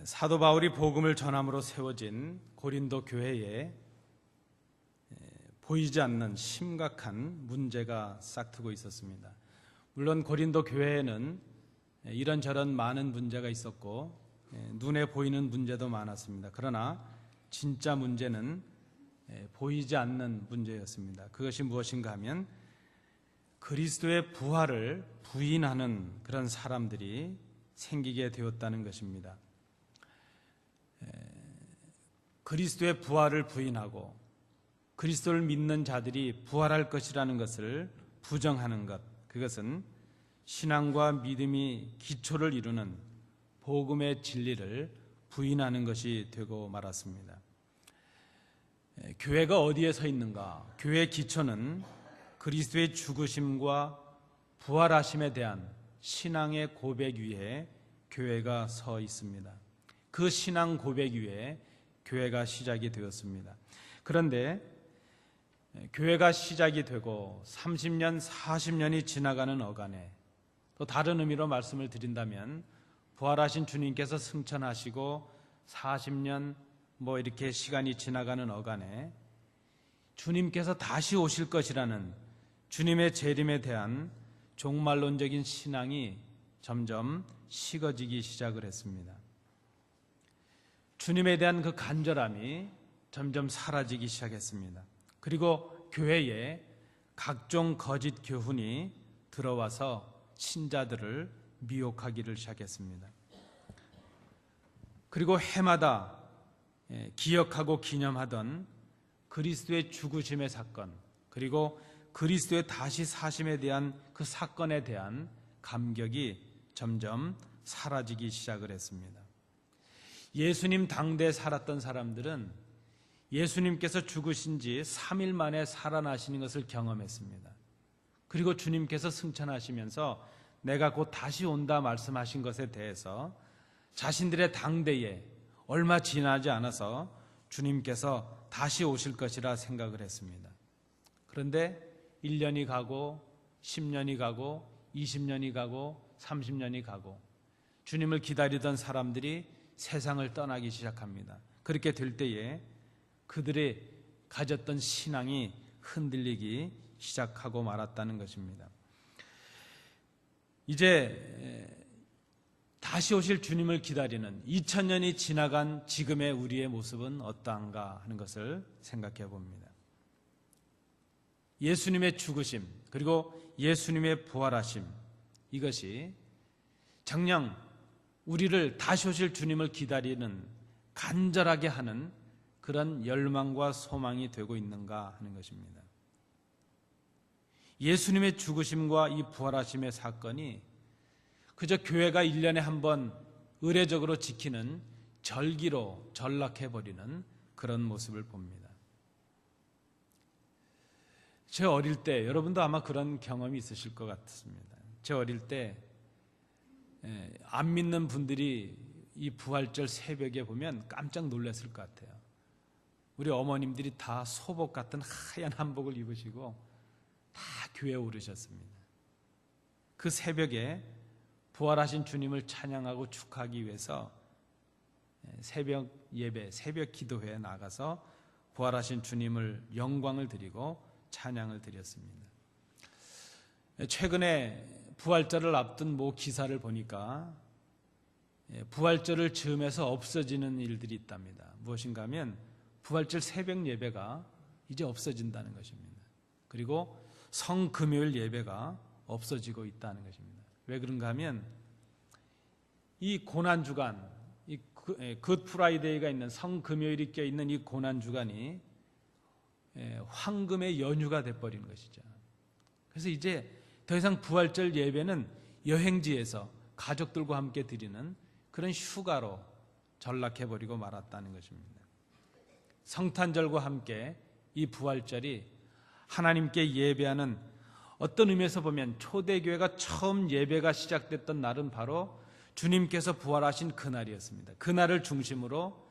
사도 바울이 복음을 전함으로 세워진 고린도 교회에 보이지 않는 심각한 문제가 싹트고 있었습니다. 물론 고린도 교회에는 이런저런 많은 문제가 있었고 눈에 보이는 문제도 많았습니다. 그러나 진짜 문제는 보이지 않는 문제였습니다. 그것이 무엇인가 하면 그리스도의 부활을 부인하는 그런 사람들이 생기게 되었다는 것입니다. 그리스도의 부활을 부인하고 그리스도를 믿는 자들이 부활할 것이라는 것을 부정하는 것, 그것은 신앙과 믿음이 기초를 이루는 복음의 진리를 부인하는 것이 되고 말았습니다. 교회가 어디에 서 있는가? 교회의 기초는 그리스도의 죽으심과 부활하심에 대한 신앙의 고백 위에 교회가 서 있습니다. 그 신앙 고백 위에 교회가 시작이 되었습니다. 그런데 교회가 시작이 되고 30년, 40년이 지나가는 어간에, 또 다른 의미로 말씀을 드린다면 부활하신 주님께서 승천하시고 40년 이렇게 시간이 지나가는 어간에 주님께서 다시 오실 것이라는 주님의 재림에 대한 종말론적인 신앙이 점점 식어지기 시작을 했습니다. 주님에 대한 그 간절함이 점점 사라지기 시작했습니다. 그리고 교회에 각종 거짓 교훈이 들어와서 신자들을 미혹하기를 시작했습니다. 그리고 해마다 기억하고 기념하던 그리스도의 죽으심의 사건, 그리고 그리스도의 다시 사심에 대한 그 사건에 대한 감격이 점점 사라지기 시작을 했습니다. 예수님 당대에 살았던 사람들은 예수님께서 죽으신 지 3일 만에 살아나시는 것을 경험했습니다. 그리고 주님께서 승천하시면서 내가 곧 다시 온다 말씀하신 것에 대해서 자신들의 당대에 얼마 지나지 않아서 주님께서 다시 오실 것이라 생각을 했습니다. 그런데 1년이 가고 10년이 가고 20년이 가고 30년이 가고 주님을 기다리던 사람들이 세상을 떠나기 시작합니다. 그렇게 될 때에 그들이 가졌던 신앙이 흔들리기 시작하고 말았다는 것입니다. 이제 다시 오실 주님을 기다리는 2000년이 지나간 지금의 우리의 모습은 어떠한가 하는 것을 생각해 봅니다. 예수님의 죽으심, 그리고 예수님의 부활하심, 이것이 정녕 우리를 다시 오실 주님을 기다리는 간절하게 하는 그런 열망과 소망이 되고 있는가 하는 것입니다. 예수님의 죽으심과 이 부활하심의 사건이 그저 교회가 1년에 한 번 의례적으로 지키는 절기로 전락해버리는 그런 모습을 봅니다. 제 어릴 때, 여러분도 아마 그런 경험이 있으실 것 같습니다. 제 어릴 때 안 믿는 분들이 이 부활절 새벽에 보면 깜짝 놀랐을 것 같아요. 우리 어머님들이 다 소복 같은 하얀 한복을 입으시고 다 교회에 오르셨습니다. 그 새벽에 부활하신 주님을 찬양하고 축하하기 위해서 새벽 예배, 새벽 기도회에 나가서 부활하신 주님을 영광을 드리고 찬양을 드렸습니다. 최근에 부활절을 앞둔 모 기사를 보니까 부활절을 즈음해서 없어지는 일들이 있답니다. 무엇인가 하면 부활절 새벽 예배가 이제 없어진다는 것입니다. 그리고 성금요일 예배가 없어지고 있다는 것입니다. 왜 그런가 하면 이 고난주간, 이 굿 프라이데이가 있는 성금요일이 껴있는 이 고난주간이 황금의 연휴가 돼버린 것이죠. 그래서 이제 더 이상 부활절 예배는 여행지에서 가족들과 함께 드리는 그런 휴가로 전락해버리고 말았다는 것입니다. 성탄절과 함께 이 부활절이 하나님께 예배하는, 어떤 의미에서 보면 초대교회가 처음 예배가 시작됐던 날은 바로 주님께서 부활하신 그날이었습니다. 그날을 중심으로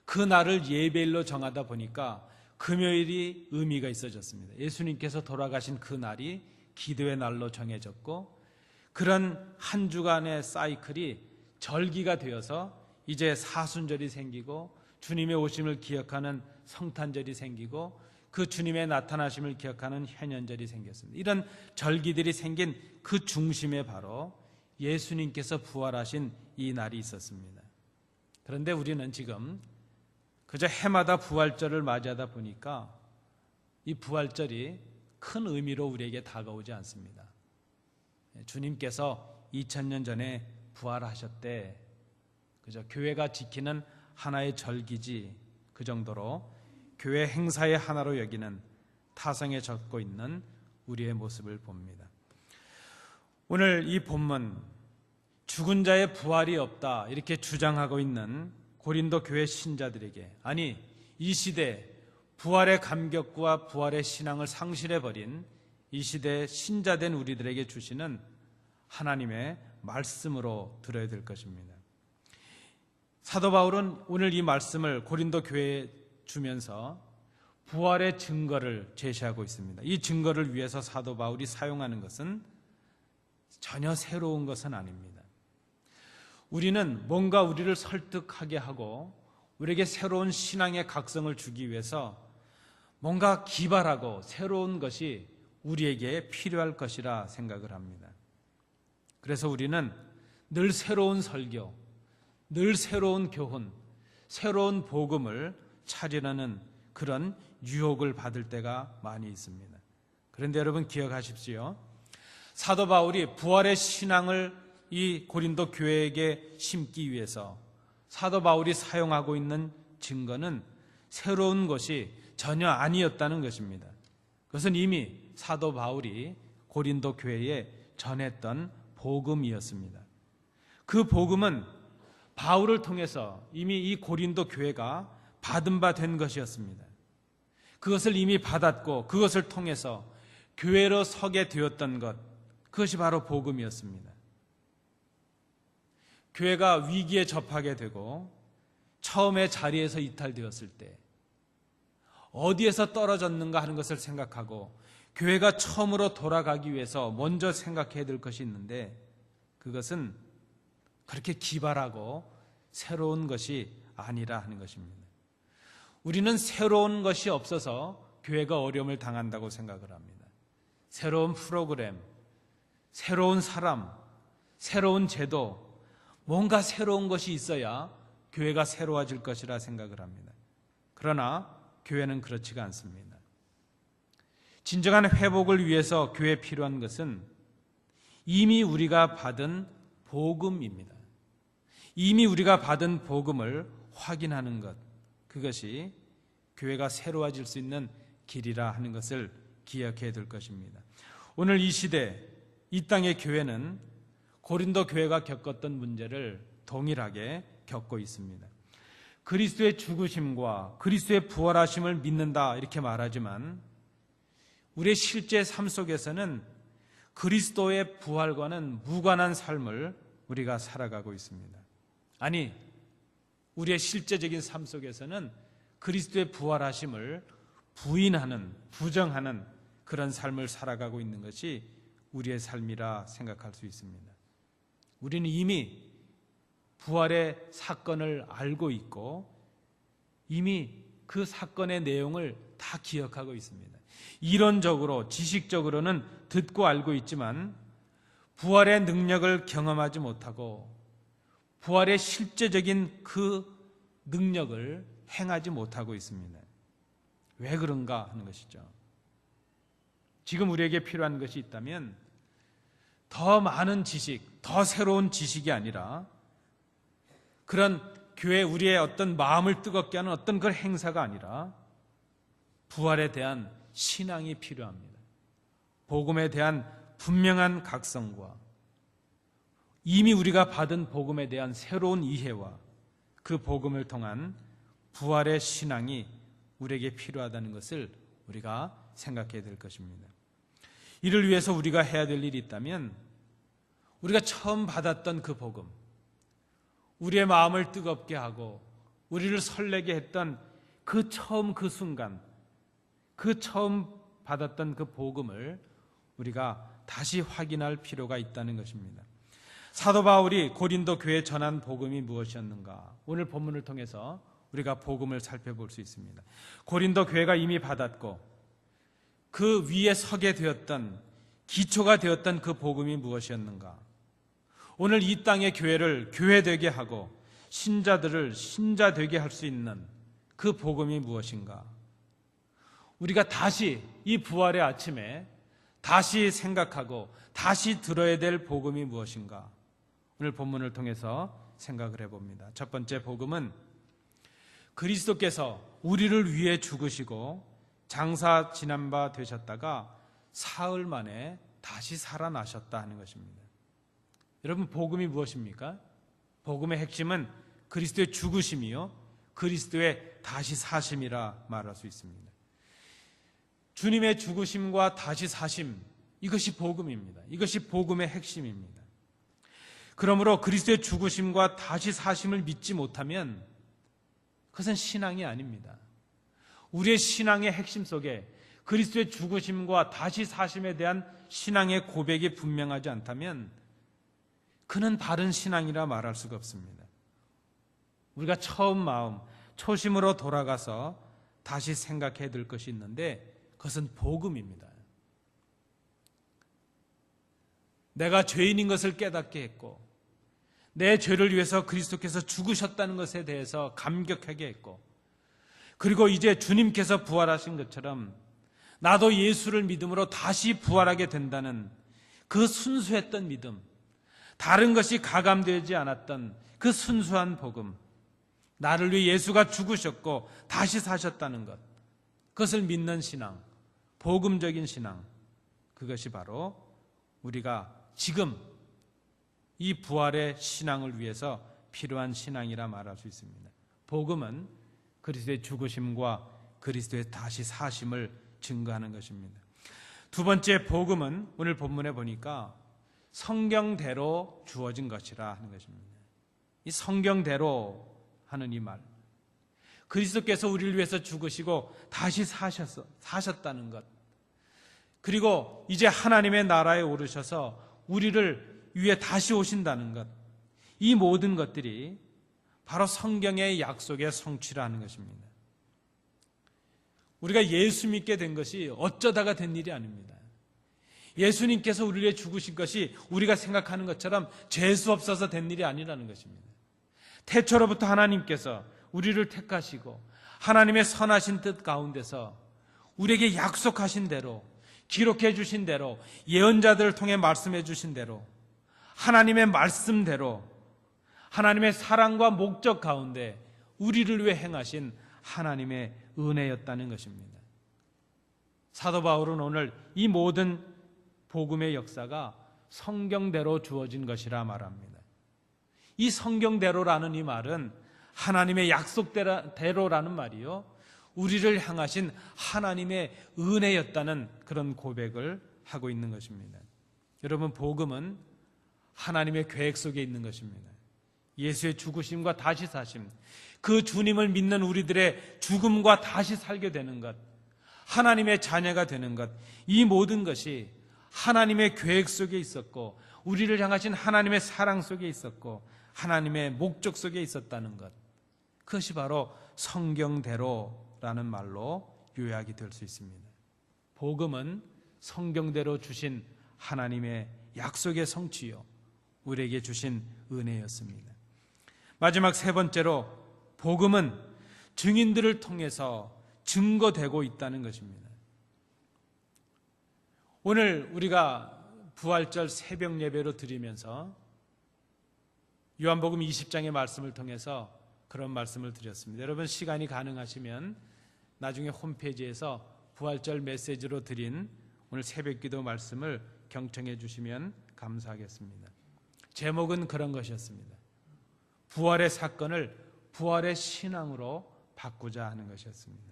그날을 예배일로 정하다 보니까 금요일이 의미가 있어졌습니다. 예수님께서 돌아가신 그날이 기도의 날로 정해졌고, 그런 한 주간의 사이클이 절기가 되어서 이제 사순절이 생기고 주님의 오심을 기억하는 성탄절이 생기고 그 주님의 나타나심을 기억하는 현현절이 생겼습니다. 이런 절기들이 생긴 그 중심에 바로 예수님께서 부활하신 이 날이 있었습니다. 그런데 우리는 지금 그저 해마다 부활절을 맞이하다 보니까 이 부활절이 큰 의미로 우리에게 다가오지 않습니다. 주님께서 2000년 전에 부활하셨대. 그저 교회가 지키는 하나의 절기지, 그 정도로 교회 행사의 하나로 여기는 타성에 젖고 있는 우리의 모습을 봅니다. 오늘 이 본문, 죽은 자의 부활이 없다 이렇게 주장하고 있는 고린도 교회 신자들에게, 아니 이 시대 부활의 감격과 부활의 신앙을 상실해버린 이 시대의 신자된 우리들에게 주시는 하나님의 말씀으로 들어야 될 것입니다. 사도 바울은 오늘 이 말씀을 고린도 교회에 주면서 부활의 증거를 제시하고 있습니다. 이 증거를 위해서 사도 바울이 사용하는 것은 전혀 새로운 것은 아닙니다. 우리는 뭔가 우리를 설득하게 하고 우리에게 새로운 신앙의 각성을 주기 위해서 뭔가 기발하고 새로운 것이 우리에게 필요할 것이라 생각을 합니다. 그래서 우리는 늘 새로운 설교, 늘 새로운 교훈, 새로운 복음을 찾으려는 그런 유혹을 받을 때가 많이 있습니다. 그런데 여러분 기억하십시오. 사도 바울이 부활의 신앙을 이 고린도 교회에게 심기 위해서 사도 바울이 사용하고 있는 증거는 새로운 것이 전혀 아니었다는 것입니다. 그것은 이미 사도 바울이 고린도 교회에 전했던 복음이었습니다. 그 복음은 바울을 통해서 이미 이 고린도 교회가 받은 바 된 것이었습니다. 그것을 이미 받았고 그것을 통해서 교회로 서게 되었던 것, 그것이 바로 복음이었습니다. 교회가 위기에 접하게 되고 처음에 자리에서 이탈되었을 때 어디에서 떨어졌는가 하는 것을 생각하고 교회가 처음으로 돌아가기 위해서 먼저 생각해야 될 것이 있는데, 그것은 그렇게 기발하고 새로운 것이 아니라 하는 것입니다. 우리는 새로운 것이 없어서 교회가 어려움을 당한다고 생각을 합니다. 새로운 프로그램, 새로운 사람, 새로운 제도, 뭔가 새로운 것이 있어야 교회가 새로워질 것이라 생각을 합니다. 그러나 교회는 그렇지가 않습니다. 진정한 회복을 위해서 교회에 필요한 것은 이미 우리가 받은 복음입니다. 이미 우리가 받은 복음을 확인하는 것, 그것이 교회가 새로워질 수 있는 길이라 하는 것을 기억해야 될 것입니다. 오늘 이 시대, 이 땅의 교회는 고린도 교회가 겪었던 문제를 동일하게 겪고 있습니다. 그리스도의 죽으심과 그리스도의 부활하심을 믿는다 이렇게 말하지만 우리의 실제 삶 속에서는 그리스도의 부활과는 무관한 삶을 우리가 살아가고 있습니다. 아니, 우리의 실제적인 삶 속에서는 그리스도의 부활하심을 부인하는, 부정하는 그런 삶을 살아가고 있는 것이 우리의 삶이라 생각할 수 있습니다. 우리는 이미 부활의 사건을 알고 있고 이미 그 사건의 내용을 다 기억하고 있습니다. 이론적으로, 지식적으로는 듣고 알고 있지만 부활의 능력을 경험하지 못하고 부활의 실제적인 그 능력을 행하지 못하고 있습니다. 왜 그런가 하는 것이죠. 지금 우리에게 필요한 것이 있다면 더 많은 지식, 더 새로운 지식이 아니라 그런 교회 우리의 어떤 마음을 뜨겁게 하는 어떤 그런 행사가 아니라 부활에 대한 신앙이 필요합니다. 복음에 대한 분명한 각성과 이미 우리가 받은 복음에 대한 새로운 이해와 그 복음을 통한 부활의 신앙이 우리에게 필요하다는 것을 우리가 생각해야 될 것입니다. 이를 위해서 우리가 해야 될 일이 있다면 우리가 처음 받았던 그 복음, 우리의 마음을 뜨겁게 하고 우리를 설레게 했던 그 처음 그 순간, 그 처음 받았던 그 복음을 우리가 다시 확인할 필요가 있다는 것입니다. 사도 바울이 고린도 교회에 전한 복음이 무엇이었는가? 오늘 본문을 통해서 우리가 복음을 살펴볼 수 있습니다. 고린도 교회가 이미 받았고 그 위에 서게 되었던, 기초가 되었던 그 복음이 무엇이었는가? 오늘 이 땅의 교회를 교회되게 하고 신자들을 신자되게 할 수 있는 그 복음이 무엇인가? 우리가 다시 이 부활의 아침에 다시 생각하고 다시 들어야 될 복음이 무엇인가? 오늘 본문을 통해서 생각을 해봅니다. 첫 번째 복음은 그리스도께서 우리를 위해 죽으시고 장사 지난 바 되셨다가 사흘 만에 다시 살아나셨다 하는 것입니다. 여러분, 복음이 무엇입니까? 복음의 핵심은 그리스도의 죽으심이요 그리스도의 다시 사심이라 말할 수 있습니다. 주님의 죽으심과 다시 사심, 이것이 복음입니다. 이것이 복음의 핵심입니다. 그러므로 그리스도의 죽으심과 다시 사심을 믿지 못하면 그것은 신앙이 아닙니다. 우리의 신앙의 핵심 속에 그리스도의 죽으심과 다시 사심에 대한 신앙의 고백이 분명하지 않다면 그는 바른 신앙이라 말할 수가 없습니다. 우리가 처음 마음, 초심으로 돌아가서 다시 생각해야 될 것이 있는데 그것은 복음입니다. 내가 죄인인 것을 깨닫게 했고 내 죄를 위해서 그리스도께서 죽으셨다는 것에 대해서 감격하게 했고 그리고 이제 주님께서 부활하신 것처럼 나도 예수를 믿음으로 다시 부활하게 된다는 그 순수했던 믿음, 다른 것이 가감되지 않았던 그 순수한 복음, 나를 위해 예수가 죽으셨고 다시 사셨다는 것, 그것을 믿는 신앙, 복음적인 신앙, 그것이 바로 우리가 지금 이 부활의 신앙을 위해서 필요한 신앙이라 말할 수 있습니다. 복음은 그리스도의 죽으심과 그리스도의 다시 사심을 증거하는 것입니다. 두 번째 복음은 오늘 본문에 보니까 성경대로 주어진 것이라 하는 것입니다. 이 성경대로 하는 이 말, 그리스도께서 우리를 위해서 죽으시고 다시 사셨다는 것, 그리고 이제 하나님의 나라에 오르셔서 우리를 위해 다시 오신다는 것, 이 모든 것들이 바로 성경의 약속의 성취라는 것입니다. 우리가 예수 믿게 된 것이 어쩌다가 된 일이 아닙니다. 예수님께서 우리를 위해 죽으신 것이 우리가 생각하는 것처럼 재수 없어서 된 일이 아니라는 것입니다. 태초로부터 하나님께서 우리를 택하시고 하나님의 선하신 뜻 가운데서 우리에게 약속하신 대로, 기록해 주신 대로, 예언자들을 통해 말씀해 주신 대로, 하나님의 말씀대로 하나님의 사랑과 목적 가운데 우리를 위해 행하신 하나님의 은혜였다는 것입니다. 사도 바울은 오늘 이 모든 복음의 역사가 성경대로 주어진 것이라 말합니다. 이 성경대로라는 이 말은 하나님의 약속대로라는 말이요, 우리를 향하신 하나님의 은혜였다는 그런 고백을 하고 있는 것입니다. 여러분, 복음은 하나님의 계획 속에 있는 것입니다. 예수의 죽으심과 다시 사심, 그 주님을 믿는 우리들의 죽음과 다시 살게 되는 것, 하나님의 자녀가 되는 것, 이 모든 것이 하나님의 계획 속에 있었고 우리를 향하신 하나님의 사랑 속에 있었고 하나님의 목적 속에 있었다는 것, 그것이 바로 성경대로라는 말로 요약이 될 수 있습니다. 복음은 성경대로 주신 하나님의 약속의 성취요, 우리에게 주신 은혜였습니다. 마지막 세 번째로 복음은 증인들을 통해서 증거되고 있다는 것입니다. 오늘 우리가 부활절 새벽 예배로 드리면서 요한복음 20장의 말씀을 통해서 그런 말씀을 드렸습니다. 여러분, 시간이 가능하시면 나중에 홈페이지에서 부활절 메시지로 드린 오늘 새벽기도 말씀을 경청해 주시면 감사하겠습니다. 제목은 그런 것이었습니다. 부활의 사건을 부활의 신앙으로 바꾸자 하는 것이었습니다.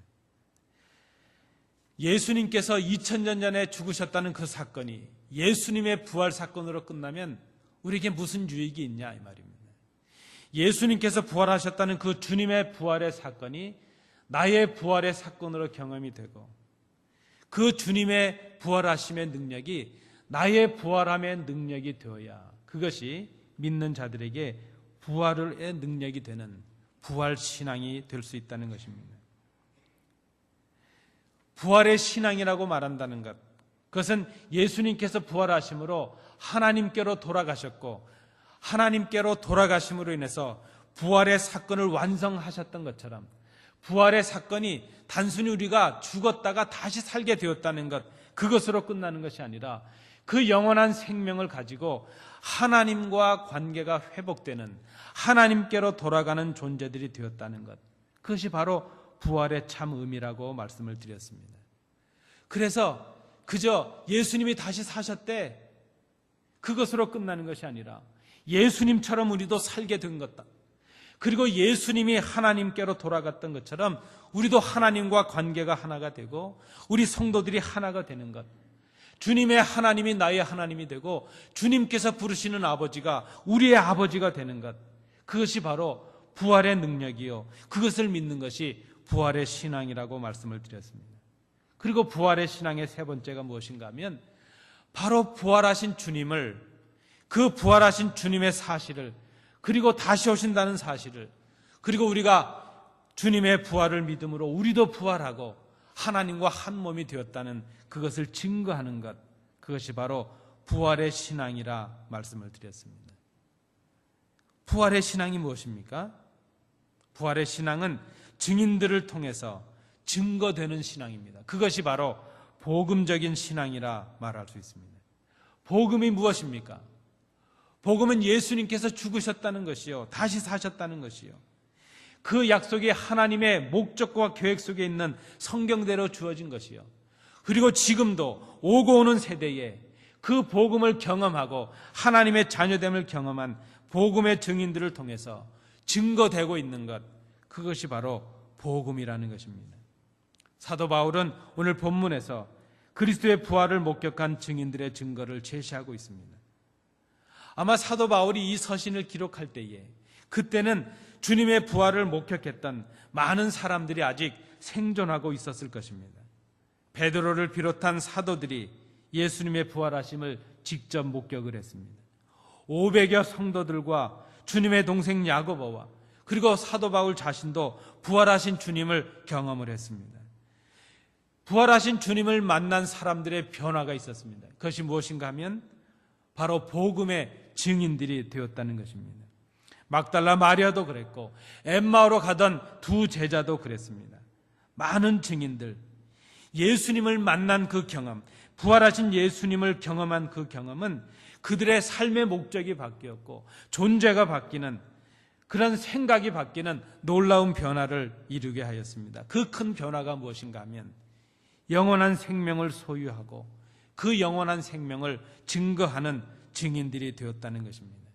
예수님께서 2000년 전에 죽으셨다는 그 사건이 예수님의 부활 사건으로 끝나면 우리에게 무슨 유익이 있냐 이 말입니다. 예수님께서 부활하셨다는 그 주님의 부활의 사건이 나의 부활의 사건으로 경험이 되고 그 주님의 부활하심의 능력이 나의 부활함의 능력이 되어야 그것이 믿는 자들에게 부활의 능력이 되는 부활 신앙이 될 수 있다는 것입니다. 부활의 신앙이라고 말한다는 것, 그것은 예수님께서 부활하심으로 하나님께로 돌아가셨고 하나님께로 돌아가심으로 인해서 부활의 사건을 완성하셨던 것처럼 부활의 사건이 단순히 우리가 죽었다가 다시 살게 되었다는 것, 그것으로 끝나는 것이 아니라 그 영원한 생명을 가지고 하나님과 관계가 회복되는, 하나님께로 돌아가는 존재들이 되었다는 것, 그것이 바로 부활의 참 의미라고 말씀을 드렸습니다. 그래서 그저 예수님이 다시 사셨대, 그것으로 끝나는 것이 아니라 예수님처럼 우리도 살게 된 것, 그리고 예수님이 하나님께로 돌아갔던 것처럼 우리도 하나님과 관계가 하나가 되고 우리 성도들이 하나가 되는 것, 주님의 하나님이 나의 하나님이 되고 주님께서 부르시는 아버지가 우리의 아버지가 되는 것, 그것이 바로 부활의 능력이요, 그것을 믿는 것이 부활의 신앙이라고 말씀을 드렸습니다. 그리고 부활의 신앙의 세 번째가 무엇인가 하면 바로 부활하신 주님을, 그 부활하신 주님의 사실을, 그리고 다시 오신다는 사실을, 그리고 우리가 주님의 부활을 믿음으로 우리도 부활하고 하나님과 한 몸이 되었다는 그것을 증거하는 것, 그것이 바로 부활의 신앙이라 말씀을 드렸습니다. 부활의 신앙이 무엇입니까? 부활의 신앙은 증인들을 통해서 증거되는 신앙입니다. 그것이 바로 복음적인 신앙이라 말할 수 있습니다. 복음이 무엇입니까? 복음은 예수님께서 죽으셨다는 것이요, 다시 사셨다는 것이요, 그 약속이 하나님의 목적과 계획 속에 있는 성경대로 주어진 것이요, 그리고 지금도 오고 오는 세대에 그 복음을 경험하고 하나님의 자녀됨을 경험한 복음의 증인들을 통해서 증거되고 있는 것, 그것이 바로 복음이라는 것입니다. 사도 바울은 오늘 본문에서 그리스도의 부활을 목격한 증인들의 증거를 제시하고 있습니다. 아마 사도 바울이 이 서신을 기록할 때에 그때는 주님의 부활을 목격했던 많은 사람들이 아직 생존하고 있었을 것입니다. 베드로를 비롯한 사도들이 예수님의 부활하심을 직접 목격을 했습니다. 500여 성도들과 주님의 동생 야고보와 그리고 사도 바울 자신도 부활하신 주님을 경험을 했습니다. 부활하신 주님을 만난 사람들의 변화가 있었습니다. 그것이 무엇인가 하면 바로 복음의 증인들이 되었다는 것입니다. 막달라 마리아도 그랬고 엠마오로 가던 두 제자도 그랬습니다. 많은 증인들, 예수님을 만난 그 경험, 부활하신 예수님을 경험한 그 경험은 그들의 삶의 목적이 바뀌었고 존재가 바뀌는, 그런 생각이 바뀌는 놀라운 변화를 이루게 하였습니다. 그 큰 변화가 무엇인가 하면 영원한 생명을 소유하고 그 영원한 생명을 증거하는 증인들이 되었다는 것입니다.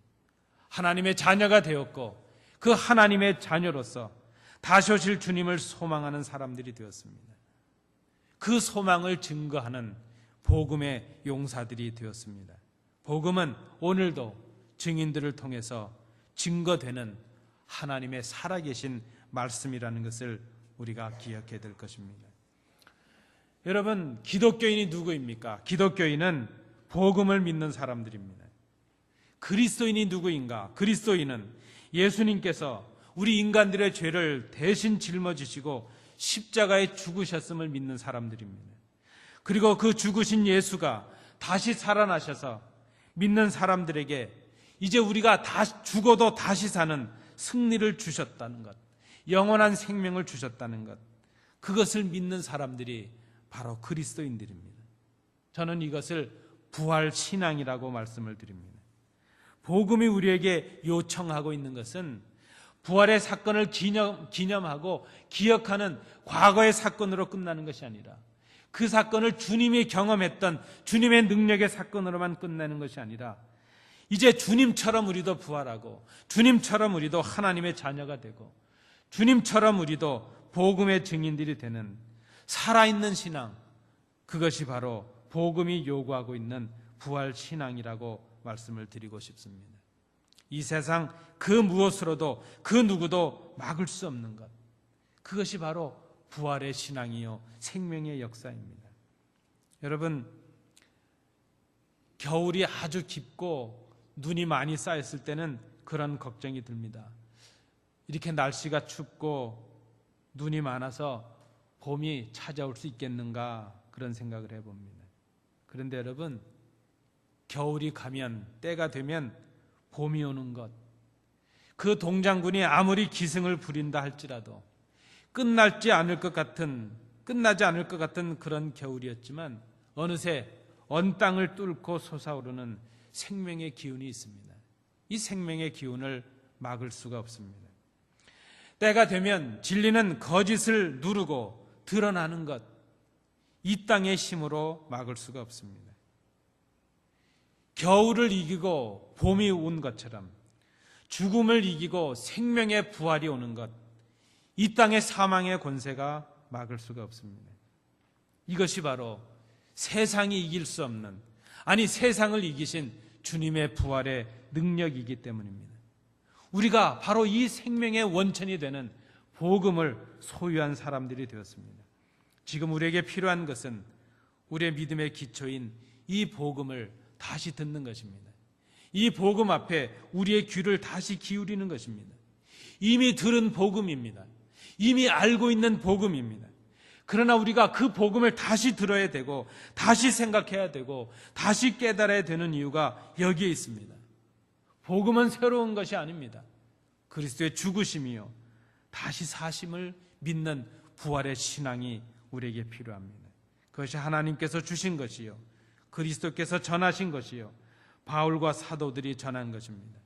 하나님의 자녀가 되었고 그 하나님의 자녀로서 다시 오실 주님을 소망하는 사람들이 되었습니다. 그 소망을 증거하는 복음의 용사들이 되었습니다. 복음은 오늘도 증인들을 통해서 증거되는 하나님의 살아계신 말씀이라는 것을 우리가 기억해야 될 것입니다. 여러분, 기독교인이 누구입니까? 기독교인은 복음을 믿는 사람들입니다. 그리스도인이 누구인가? 그리스도인은 예수님께서 우리 인간들의 죄를 대신 짊어지시고 십자가에 죽으셨음을 믿는 사람들입니다. 그리고 그 죽으신 예수가 다시 살아나셔서 믿는 사람들에게 이제 우리가 죽어도 다시 사는 승리를 주셨다는 것, 영원한 생명을 주셨다는 것, 그것을 믿는 사람들이 바로 그리스도인들입니다. 저는 이것을 부활 신앙이라고 말씀을 드립니다. 복음이 우리에게 요청하고 있는 것은 부활의 사건을 기념하고 기억하는 과거의 사건으로 끝나는 것이 아니라 그 사건을 주님이 경험했던 주님의 능력의 사건으로만 끝내는 것이 아니라 이제 주님처럼 우리도 부활하고 주님처럼 우리도 하나님의 자녀가 되고 주님처럼 우리도 복음의 증인들이 되는 살아있는 신앙, 그것이 바로 복음이 요구하고 있는 부활 신앙이라고 말씀을 드리고 싶습니다. 이 세상 그 무엇으로도 그 누구도 막을 수 없는 것, 그것이 바로 부활의 신앙이요 생명의 역사입니다. 여러분, 겨울이 아주 깊고 눈이 많이 쌓였을 때는 그런 걱정이 듭니다. 이렇게 날씨가 춥고 눈이 많아서 봄이 찾아올 수 있겠는가 그런 생각을 해봅니다. 그런데 여러분, 겨울이 가면, 때가 되면 봄이 오는 것, 그 동장군이 아무리 기승을 부린다 할지라도 끝나지 않을 것 같은 그런 겨울이었지만 어느새 언 땅을 뚫고 솟아오르는 생명의 기운이 있습니다. 이 생명의 기운을 막을 수가 없습니다. 때가 되면 진리는 거짓을 누르고 드러나는 것, 이 땅의 힘으로 막을 수가 없습니다. 겨울을 이기고 봄이 온 것처럼 죽음을 이기고 생명의 부활이 오는 것, 이 땅의 사망의 권세가 막을 수가 없습니다. 이것이 바로 세상이 이길 수 없는, 아니 세상을 이기신 주님의 부활의 능력이기 때문입니다. 우리가 바로 이 생명의 원천이 되는 복음을 소유한 사람들이 되었습니다. 지금 우리에게 필요한 것은 우리의 믿음의 기초인 이 복음을 다시 듣는 것입니다. 이 복음 앞에 우리의 귀를 다시 기울이는 것입니다. 이미 들은 복음입니다. 이미 알고 있는 복음입니다. 그러나 우리가 그 복음을 다시 들어야 되고 다시 생각해야 되고 다시 깨달아야 되는 이유가 여기에 있습니다. 복음은 새로운 것이 아닙니다. 그리스도의 죽으심이요 다시 사심을 믿는 부활의 신앙이 우리에게 필요합니다. 그것이 하나님께서 주신 것이요 그리스도께서 전하신 것이요 바울과 사도들이 전한 것입니다.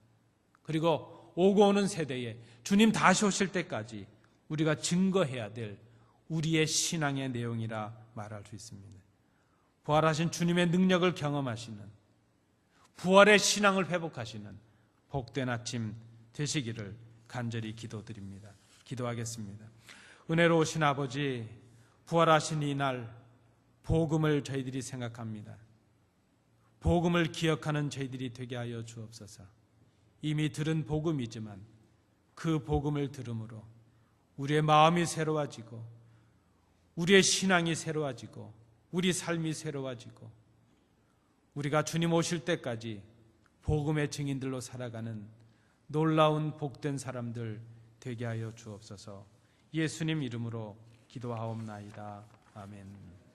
그리고 오고 오는 세대에 주님 다시 오실 때까지 우리가 증거해야 될 우리의 신앙의 내용이라 말할 수 있습니다. 부활하신 주님의 능력을 경험하시는, 부활의 신앙을 회복하시는 복된 아침 되시기를 간절히 기도드립니다. 기도하겠습니다. 은혜로우신 아버지, 부활하신 이날 복음을 저희들이 생각합니다. 복음을 기억하는 저희들이 되게 하여 주옵소서. 이미 들은 복음이지만 그 복음을 들음으로 우리의 마음이 새로워지고 우리의 신앙이 새로워지고 우리 삶이 새로워지고 우리가 주님 오실 때까지 복음의 증인들로 살아가는 놀라운 복된 사람들 되게 하여 주옵소서. 예수님 이름으로 기도하옵나이다. 아멘.